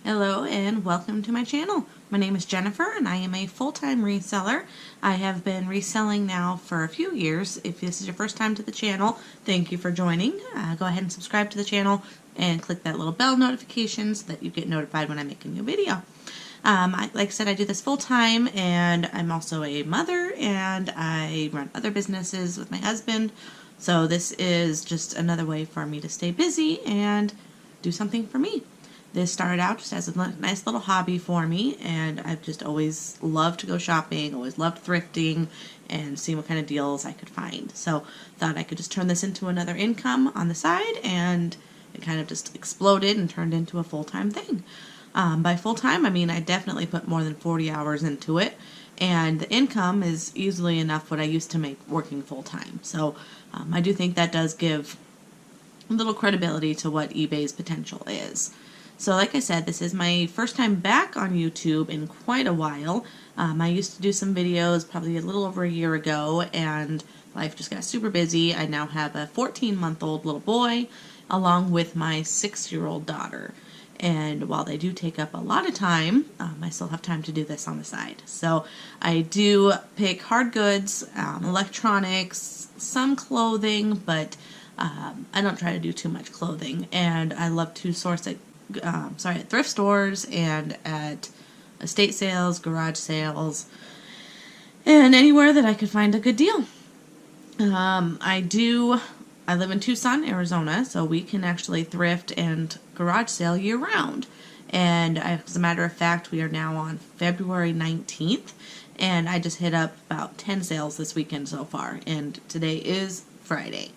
Hello and welcome to my channel. My name is Jennifer and I am a full-time reseller. I have been reselling now for a few years. If this is your first time to the channel, thank you for joining. Go ahead and subscribe to the channel and click that little bell notification so that you get notified when I make a new video. Like I said, I do this full-time and I'm also a mother and I run other businesses with my husband. So this is just another way for me to stay busy and do something for me. This started out just as a nice little hobby for me, and I've just always loved to go shopping, always loved thrifting, and seeing what kind of deals I could find. So thought I could just turn this into another income on the side, and it kind of just exploded and turned into a full-time thing. By full-time, I mean I definitely put more than 40 hours into it, and the income is easily enough what I used to make working full-time. So I do think that does give a little credibility to what eBay's potential is. So like I said, this is my first time back on YouTube in quite a while. I used to do some videos probably a little over a year ago, and life just got super busy. I now have a 14-month-old little boy along with my 6-year-old daughter. And while they do take up a lot of time, I still have time to do this on the side. So I do pick hard goods, electronics, some clothing, but I don't try to do too much clothing. And I love to source it at thrift stores and at estate sales, garage sales, and anywhere that I could find a good deal. I live in Tucson, Arizona, so we can actually thrift and garage sale year round. And as a matter of fact, we are now on February 19th, and I just hit up about 10 sales this weekend so far, and today is Friday.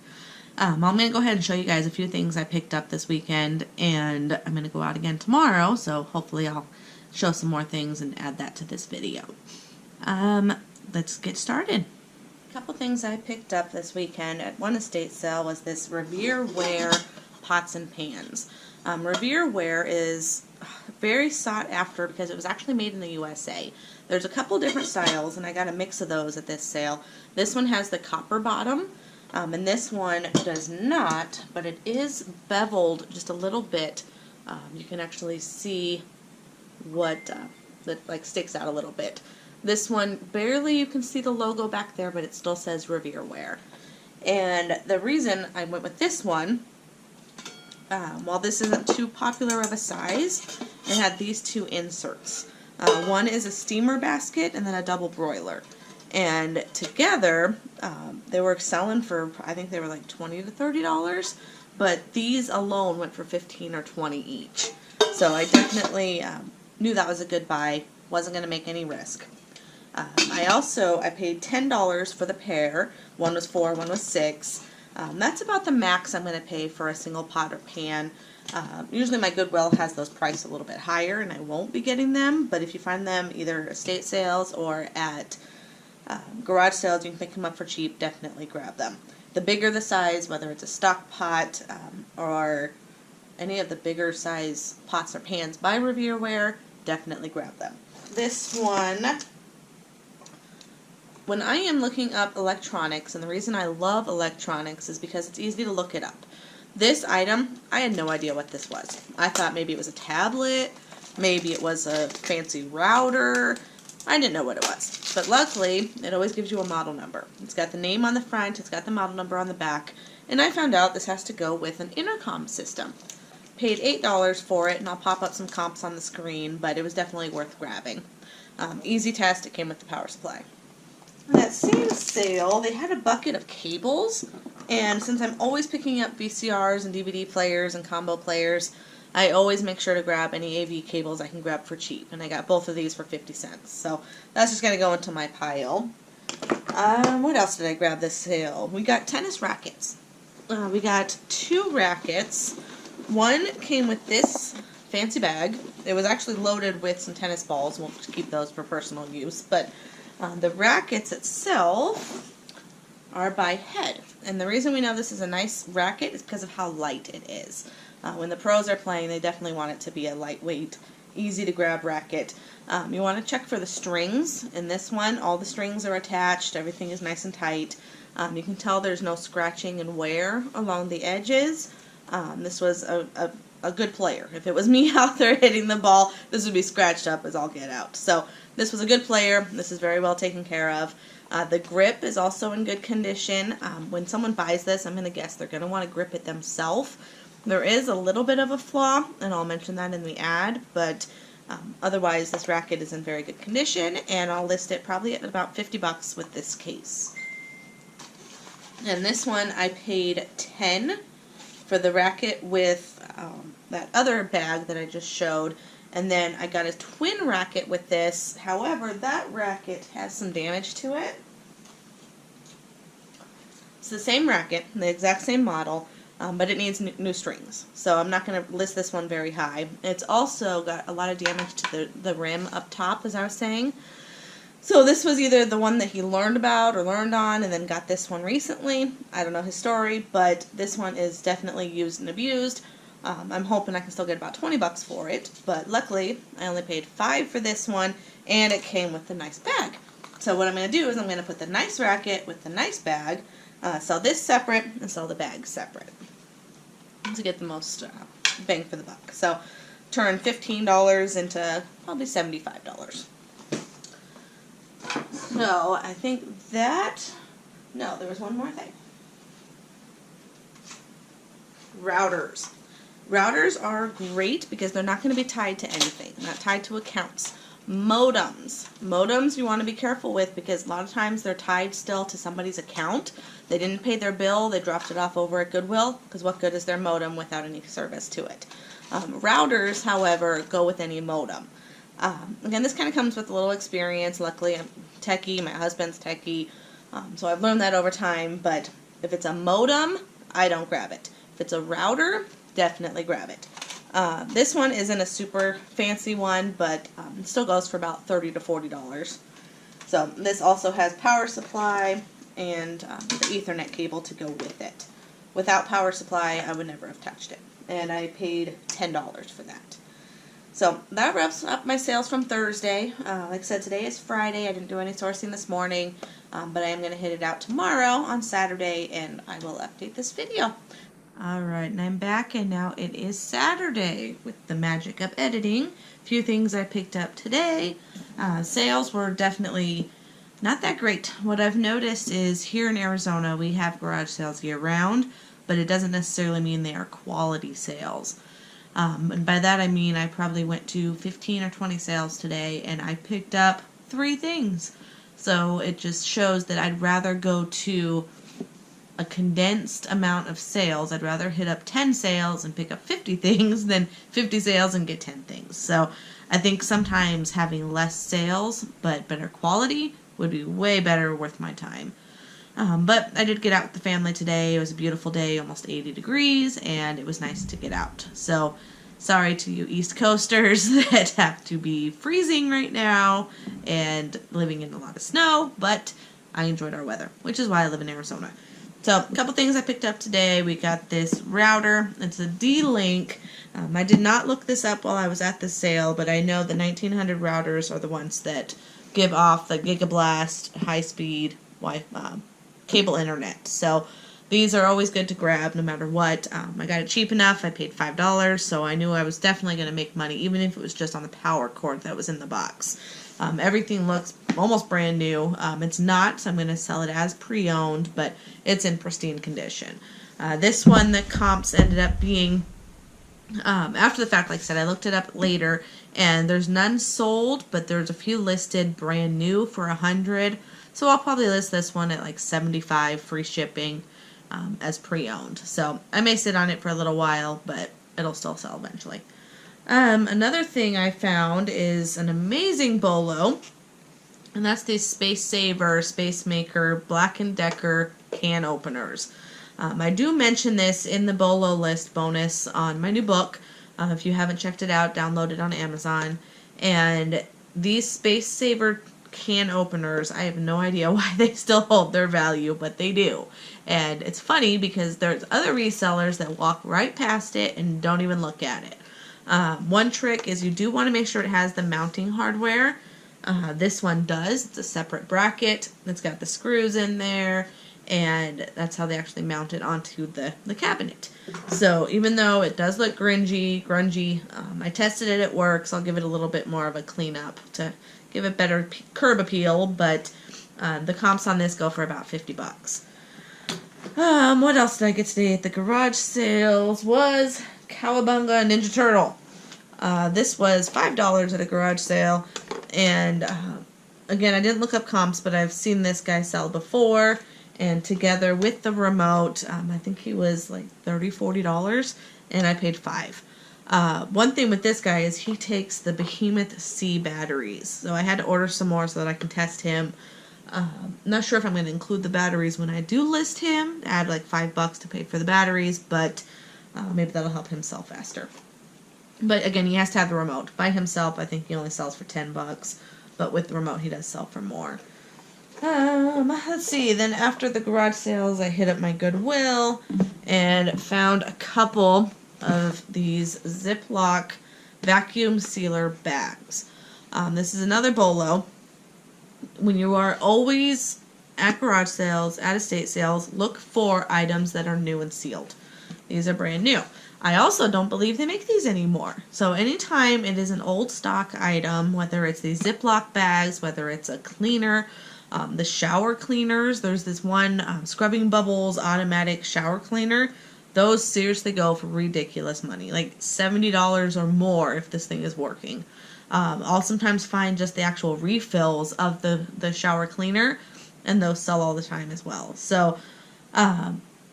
I'm going to go ahead and show you guys a few things I picked up this weekend, and I'm going to go out again tomorrow, so hopefully I'll show some more things and add that to this video. Let's get started. A couple things I picked up this weekend at one estate sale was this Revere Ware pots and pans. Revere Ware is very sought after because it was actually made in the USA. There's a couple different styles, and I got a mix of those at this sale. This one has the copper bottom. And this one does not, but it is beveled just a little bit. You can actually see what that like sticks out a little bit. This one, barely you can see the logo back there, but it still says Revere Ware. And the reason I went with this one, while this isn't too popular of a size, it had these two inserts. One is a steamer basket and then a double broiler. And together, they were selling for, I think they were like $20 to $30, but these alone went for $15 or $20 each. So I definitely knew that was a good buy, wasn't going to make any risk. I paid $10 for the pair. One was 4, one was 6. That's about the max I'm going to pay for a single pot or pan. Usually my Goodwill has those priced a little bit higher, and I won't be getting them, but if you find them either estate sales or at garage sales, you can pick them up for cheap, definitely grab them. The bigger the size, whether it's a stock pot or any of the bigger size pots or pans by Revere Ware, definitely grab them. This one, when I am looking up electronics, and the reason I love electronics is because it's easy to look it up. This item, I had no idea what this was. I thought maybe it was a tablet, maybe it was a fancy router. I didn't know what it was, but luckily it always gives you a model number. It's got the name on the front, it's got the model number on the back, and I found out this has to go with an intercom system. Paid $8 for it, and I'll pop up some comps on the screen, but it was definitely worth grabbing. Easy test, it came with the power supply. In that same sale, they had a bucket of cables, and since I'm always picking up VCRs and DVD players and combo players, I always make sure to grab any AV cables I can grab for cheap, and I got both of these for 50 cents. So that's just going to go into my pile. What else did I grab this sale? We got tennis rackets. We got 2 rackets. One came with this fancy bag. It was actually loaded with some tennis balls. We'll keep those for personal use. But the rackets itself are by head. And the reason we know this is a nice racket is because of how light it is. When the pros are playing, they definitely want it to be a lightweight, easy to grab racket. You want to check for the strings. In this one, all the strings are attached. Everything is nice and tight. You can tell there's no scratching and wear along the edges. This was a a good player. If it was me out there hitting the ball, this would be scratched up as all get out. So this was a good player. This is very well taken care of. The grip is also in good condition. When someone buys this, I'm going to guess they're going to want to grip it themselves. There is a little bit of a flaw, and I'll mention that in the ad, but otherwise this racket is in very good condition, and I'll list it probably at about $50 with this case. And this one I paid $10 for the racket with that other bag that I just showed. And then I got a twin racket with this. However, that racket has some damage to it. It's the same racket, the exact same model, but it needs new strings. So I'm not going to list this one very high. It's also got a lot of damage to the rim up top, as I was saying. So this was either the one that he learned about or learned on and then got this one recently. I don't know his story, but this one is definitely used and abused. I'm hoping I can still get about $20 for it, but luckily I only paid $5 for this one, and it came with a nice bag. So what I'm going to do is I'm going to put the nice racket with the nice bag, sell this separate, and sell the bag separate to get the most bang for the buck. So turn $15 into probably $75. So I think that, no, there was one more thing. Routers. Routers are great because they're not going to be tied to anything, not tied to accounts. Modems. Modems you want to be careful with because a lot of times they're tied still to somebody's account. They didn't pay their bill, they dropped it off over at Goodwill, because what good is their modem without any service to it? Routers, however, go with any modem. Again, this kind of comes with a little experience. Luckily, I'm techie, my husband's techie, so I've learned that over time, but if it's a modem, I don't grab it. If it's a router, definitely grab it. This one isn't a super fancy one, but it still goes for about $30 to $40. So this also has power supply and the Ethernet cable to go with it. Without power supply, I would never have touched it. And I paid $10 for that. So that wraps up my sales from Thursday. Like I said, today is Friday. I didn't do any sourcing this morning, but I am going to hit it out tomorrow on Saturday, and I will update this video. Alright, and I'm back, and now it is Saturday with the magic of editing. A few things I picked up today. Sales were definitely not that great. What I've noticed is here in Arizona we have garage sales year-round, but it doesn't necessarily mean they are quality sales. And by that I mean I probably went to 15 or 20 sales today, and I picked up 3 things. So it just shows that I'd rather go to a condensed amount of sales. I'd rather hit up 10 sales and pick up 50 things than 50 sales and get 10 things. So I think sometimes having less sales but better quality would be way better worth my time. But I did get out with the family today. It was a beautiful day, almost 80 degrees, and it was nice to get out. So sorry to you East Coasters that have to be freezing right now and living in a lot of snow, but I enjoyed our weather, which is why I live in Arizona. So, a couple things I picked up today. We got this router. It's a D-Link. I did not look this up while I was at the sale, but I know the 1900 routers are the ones that give off the Gigablast high-speed cable internet. So, these are always good to grab no matter what. I got it cheap enough. I paid $5, so I knew I was definitely going to make money, even if it was just on the power cord that was in the box. Everything looks almost brand new. It's not, so I'm going to sell it as pre-owned, but it's in pristine condition. This one, the comps ended up being, after the fact, like I said, I looked it up later, and there's none sold, but there's a few listed brand new for $100. So I'll probably list this one at like $75 free shipping as pre-owned. So I may sit on it for a little while, but it'll still sell eventually. Another thing I found is an amazing bolo, and that's these Space Saver, Space Maker, Black & Decker can openers. I do mention this in the bolo list bonus on my new book. If you haven't checked it out, download it on Amazon. And these Space Saver can openers, I have no idea why they still hold their value, but they do. And it's funny because there's other resellers that walk right past it and don't even look at it. One trick is you do want to make sure it has the mounting hardware. This one does. It's a separate bracket. It's got the screws in there, and that's how they actually mount it onto the cabinet. So even though it does look grungy, I tested it, it works. I'll give it a little bit more of a cleanup to give it better curb appeal, but the comps on this go for about $50. What else did I get today at the garage sales? Was Cowabunga Ninja Turtle. This was $5 at a garage sale, and again, I didn't look up comps, but I've seen this guy sell before, and together with the remote, I think he was like $30–40, and I paid $5. One thing with this guy is he takes the Behemoth C batteries, so I had to order some more so that I can test him. Not sure if I'm going to include the batteries when I do list him, add like $5 to pay for the batteries, but maybe that'll help him sell faster. But again, he has to have the remote. By himself, I think he only sells for $10, but with the remote, he does sell for more. Let's see, then after the garage sales, I hit up my Goodwill and found a couple of these Ziploc vacuum sealer bags. This is another Bolo. When you are always at garage sales, at estate sales, look for items that are new and sealed. These are brand new. I also don't believe they make these anymore. So anytime it is an old stock item, whether it's these Ziploc bags, whether it's a cleaner, the shower cleaners, there's this one Scrubbing Bubbles automatic shower cleaner. Those seriously go for ridiculous money, like $70 or more if this thing is working. I'll sometimes find just the actual refills of the shower cleaner, and those sell all the time as well. So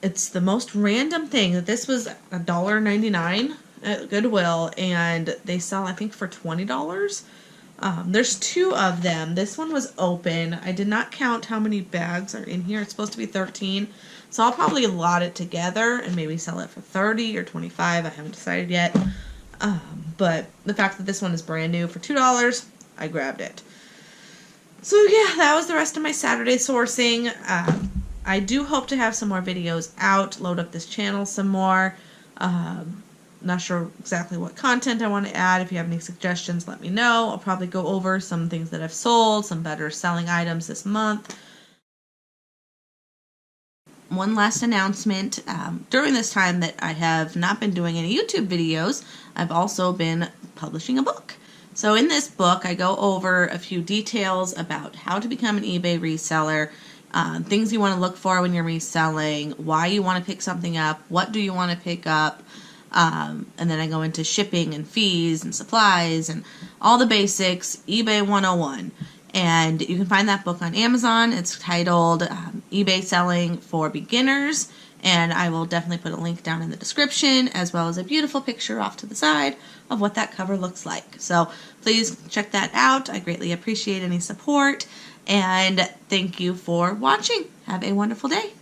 it's the most random thing that this was $1.99 at Goodwill, and they sell, I think, for $20. There's two of them. This one was open. I did not count how many bags are in here. It's supposed to be 13. So I'll probably lot it together and maybe sell it for 30 or 25. I haven't decided yet. But the fact that this one is brand new for $2, I grabbed it. So yeah, that was the rest of my Saturday sourcing. I do hope to have some more videos out, load up this channel some more. Not sure exactly what content I want to add. If you have any suggestions, let me know. I'll probably go over some things that I've sold, some better selling items this month. One last announcement. During this time that I have not been doing any YouTube videos, I've also been publishing a book. So in this book, I go over a few details about how to become an eBay reseller, things you want to look for when you're reselling, why you want to pick something up, what do you want to pick up, and then I go into shipping and fees and supplies and all the basics, eBay 101. And you can find that book on Amazon. It's titled eBay Selling for Beginners, and I will definitely put a link down in the description, as well as a beautiful picture off to the side of what that cover looks like. So please check that out. I greatly appreciate any support, and thank you for watching. Have a wonderful day.